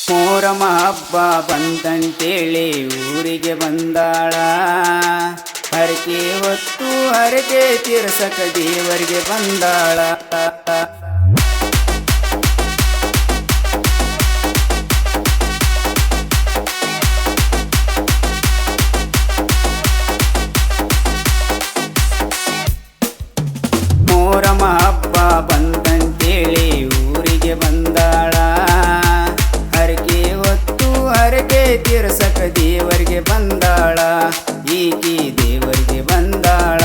ಮೊಹರಂ ಹಬ್ಬ ಬಂತಂತೇಳಿ ಊರಿಗೆ ಬಂದಾಳ. ಹರಕೆ ಹೊತ್ತು ಹರಕೆ ತೀರ್ಸಕ ದೇವರಿಗೆ ಬಂದಾಳ. ಮೊಹರಂ ಹಬ್ಬ ಬಂತಂತೇಳಿ ಊರಿಗೆ ಬಂದಾಳ. ಹರಕೆ ಹೊತ್ತು ಹರಕೆ ತೀರ್ಸಕ ದೇವರಿಗೆ ಬಂದಾಳ. ಈಕಿ ದೇವರಿಗೆ ಬಂದಾಳ.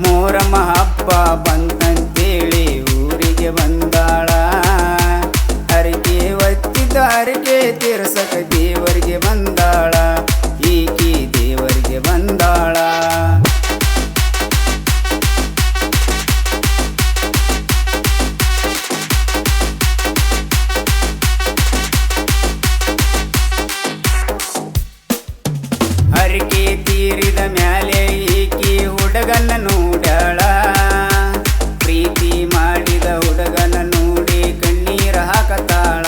ಮೊಹರಂ ಹಬ್ಬ ಬಂತಂತೇಳಿ ಊರಿಗೆ ಬಂದಾಳ. ಹರಕೆ ಹೊತ್ತಿದ್ದ ಹರಕೆ ತೀರ್ಸಕ ದೇವರಿಗೆ ಬಂದಾಳ. ಈಕಿ ದೇವರಿಗೆ ಬಂದಾಳ. ಹರಕೆ ತೀರಿದ ಮ್ಯಾಲೆ ಈಕಿ ಹುಡುಗನ ನೋಡ್ಯಾಳ. ಪ್ರೀತಿ ಮಾಡಿದ ಹುಡುಗನ ನೋಡಿ ಕಣ್ಣೀರ ಹಾಕತಾಳ.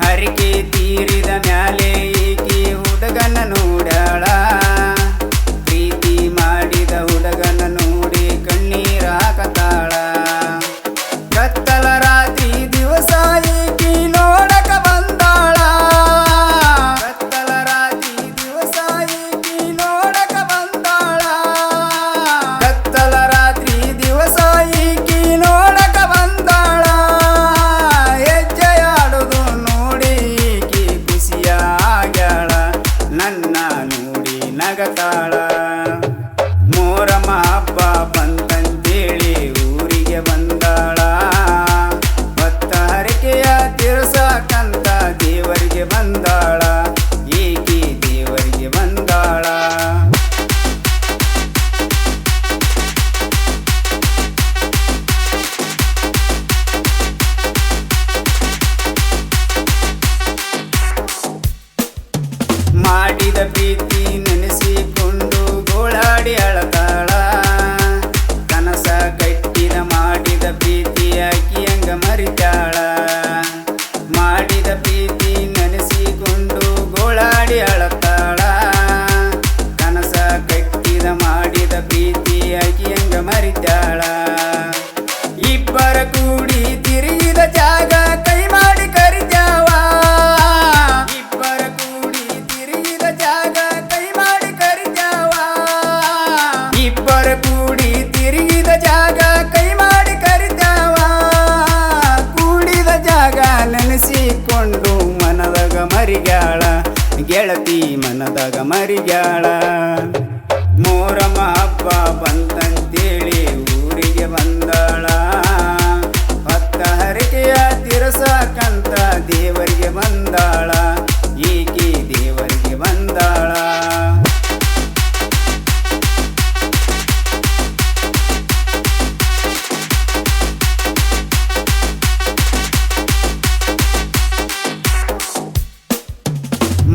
ಹರಕೆ ತೀರಿದ ಮ್ಯಾಲೆ ಈಕಿ ಹುಡುಗನ ನೋಡ್ಯಾಳ. ಪ್ರೀತಿ ಮಾಡಿದ ಹುಡುಗನ ನೋಡಿ ಕಣ್ಣೀರ ಹಾಕತಾಳ. ಕತ್ತಲ ರಾತ್ರಿ ದಿವಸ ಈಕಿ ನೋಡಕ ಬಂದಾಳ. ನಗತಾಳ. ಮೊಹರಂ ಹಬ್ಬ ಬಂತಂತೇಳಿ ಊರಿಗೆ ಬಂದಾಳ. ಹೊತ್ತ ಹರಕೆಯ ತೀರ್ಸಕಂತ ದೇವರಿಗೆ ಬಂದಾಳ. ಈಕಿ ದೇವರಿಗೆ ಬಂದಾಳ. ಮಾಡಿದ ಪ್ರೀತಿ ನೆನೆಸಿಕೊಂಡು ಗೋಳಾಡಿ ಅಳತಾಳ. ಕನಸ ಕಟ್ಟಿದ ಮಾಡಿದ ಪ್ರೀತಿ ಆಕಿ ಹಂಗ ಮರಿತಾಳ. ಮಾಡಿದ ಪ್ರೀತಿ ನೆನೆಸಿಕೊಂಡು ಗೋಳಾಡಿ ಅಳತಾಳ. ಕನಸ ಕಟ್ಟಿದ ಮಾಡಿದ ಪ್ರೀತಿ ಆಕಿ ಹಂಗ ಮರಿತಾಳ. ಇಬ್ಬರ ಕೂಡಿ ತಿರುಗಿದ ಜಾಗ ಕೈ ಮಾಡಿ ಕರಿತಾವ. ಕೂಡಿ ತಿರುಗಿದ ಜಾಗ ಕೈ ಮಾಡಿ ಕರಿತಾವ. ಕೂಡಿದ ಜಾಗ ನೆನೆಸಿಕೊಂಡು ಮನದಾಗ ಮರಿಗ್ಯಾಳ. ಗೆಳತಿ ಮನದಾಗ ಮರಿಗ್ಯಾಳ. ಮೊಹರಂ ಹಬ್ಬ ಬಂತಂತೇಳಿ ಊರಿಗೆ ಬಂದಾಳ. ಹೊತ್ತ ಹರಕೆಯ ತೀರ್ಸಕಂತ ದೇವರಿಗೆ ಬಂದಾಳ. ಈಕಿ ದೇವರಿಗೆ ಬಂದಾಳ.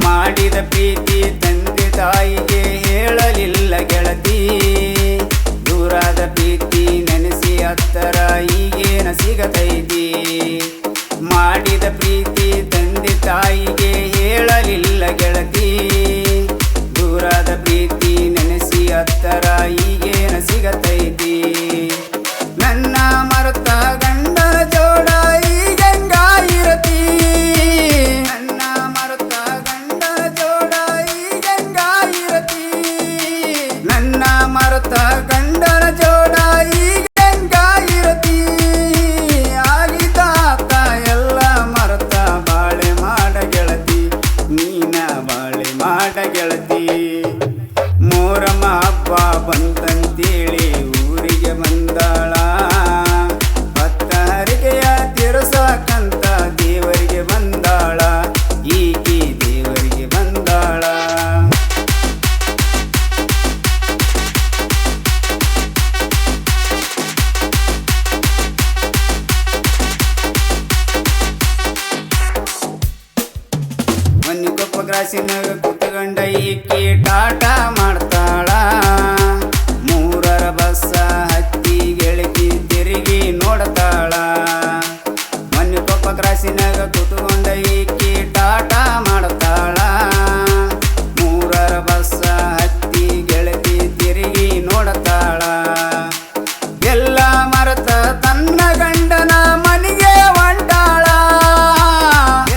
ಮಾಡಿದ ಪ್ರೀತಿ ತಂದೆ ತಾಯಿಗೆ ಹೇಳಲಿಲ್ಲ ಗೆಳತಿ. ದೂರಾದ ಪ್ರೀತಿ ನೆನೆಸಿ ಹತ್ತರ ಈಗೇನ ಸಿಗತೈತಿ. ಮಾಡಿದ ಪ್ರೀತಿ ತಂದೆ ತಾಯಿಗೆ ಹೇಳಲಿಲ್ಲ ಗೆಳತಿ. ದೂರಾದ ಪ್ರೀತಿ ನೆನೆಸಿ ಹತ್ತರ ಈಗೇನ ಸಿಗತೈತಿ. ನನ್ನ ಮರೆತ ಗಂಡ ಜೋಡ ಈಗಂಗಾಯಿರತಿ. ನನ್ನ ಮರೆತ ಗಂಡ ಜೋಡ ಈಗಂಗಾಯಿರತಿ. ನನ್ನ ಮರೆತ ಗಂಡನ ಜೋಡ ಈಗಂಗಾಯಿರತಿ. ಆಗಿದಾತ ಎಲ್ಲ ಮರೆತ ಬಾಳೆ ಮಾಡ ಗೆಳತಿ. ನೀನ ಬಾಳೆ ಮಾಡ ಗೆಳತಿ. ಮೊಹರಂ ಹಬ್ಬ ಬಂತಂತೇಳಿ ಊರಿಗೆ ಬಂದಾಳ. ಹೊತ್ತ ಹರಕೆಯ ತೀರ್ಸಕಂತ ದೇವರಿಗೆ ಬಂದಾಳ. ಈಕಿ ದೇವರಿಗೆ ಬಂದಾಳ. ಮನ್ನಿಕೊಪ್ಪ ಗ್ರಾಸಿನಾಗ ಕುತ್ಕೊಂಡ ಈಕಿ ಟಾಟಾ ಮಾಡ್ತಾಳ. ಮೂರರ ಬಸ್ಸ ಹತ್ತಿ ಗೆಳತಿ ತಿರುಗಿ ನೋಡ್ತಾಳ. ಮನ್ನಿಕೊಪ್ಪ ಕ್ರಾಸಿನಾಗ ಕೂತ್ಕೊಂಡ ಈಕಿ ಟಾಟಾ ಮಾಡ್ತಾಳ ಮೂರರ ಬಸ್ಸ ಹತ್ತಿ ಗೆಳತಿ ತಿರುಗಿ ನೋಡತಾಳ ಎಲ್ಲ ಮರೆತ ತನ್ನ ಗಂಡನ ಮನೆಗೆ ಹೊಂಟಾಳ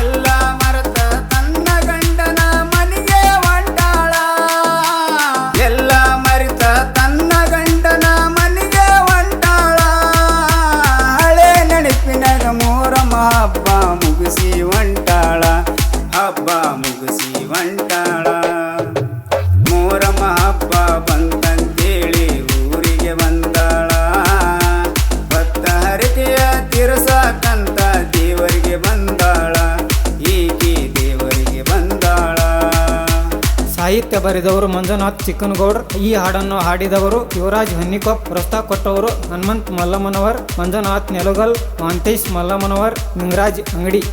ಎಲ್ಲ ಮರೆತ ತನ್ನ ಗಂಡನ ಮನೆಗೆ ಹೊಂಟಾಳ ಎಲ್ಲ ಮರೆತ ತನ್ನ ಗಂಡನ ಮನೆಗೆ ಹೊಂಟಾಳ ಹಳೆ ನೆನಪಿನಾಗ ಮೂರಮ್ಮ ಹಬ್ಬ ಮುಗಿಸಿ ಹೊಂಟಾಳ ಹಬ್ಬ ಮುಗಿಸಿ ಹೊಂಟಾಳ ಮೂರಮ್ಮ ಹಬ್ಬ ಬಂತಂತೇಳಿ ಊರಿಗೆ ಬಂದಾಳ ಭತ್ತ ಹರಕೆಯ ತೀರ್ಸಕಂತ ದೇವರಿಗೆ ಬಂದಾಳ ಈಕಿ ದೇವರಿಗೆ ಬಂದಾಳ. ಸಾಹಿತ್ಯ ಬರೆದವರು ಮಂಜುನಾಥ್ ಚಿಕ್ಕನಗೌಡ್ರು. ಈ ಹಾಡನ್ನು ಹಾಡಿದವರು ಯುವರಾಜ್ ಹನ್ನಿಕೊಪ್. ಪ್ರಸ್ತಾವ ಕೊಟ್ಟವರು ಹನುಮಂತ್ ಮಲ್ಲಮ್ಮನವರ್, ಮಂಜುನಾಥ್ ನೆಲಗಲ್, ಮಾಂತೇಶ್ ಮಲ್ಲಮ್ಮನವರ್, ನಿಂಗರಾಜ್ ಅಂಗಡಿ.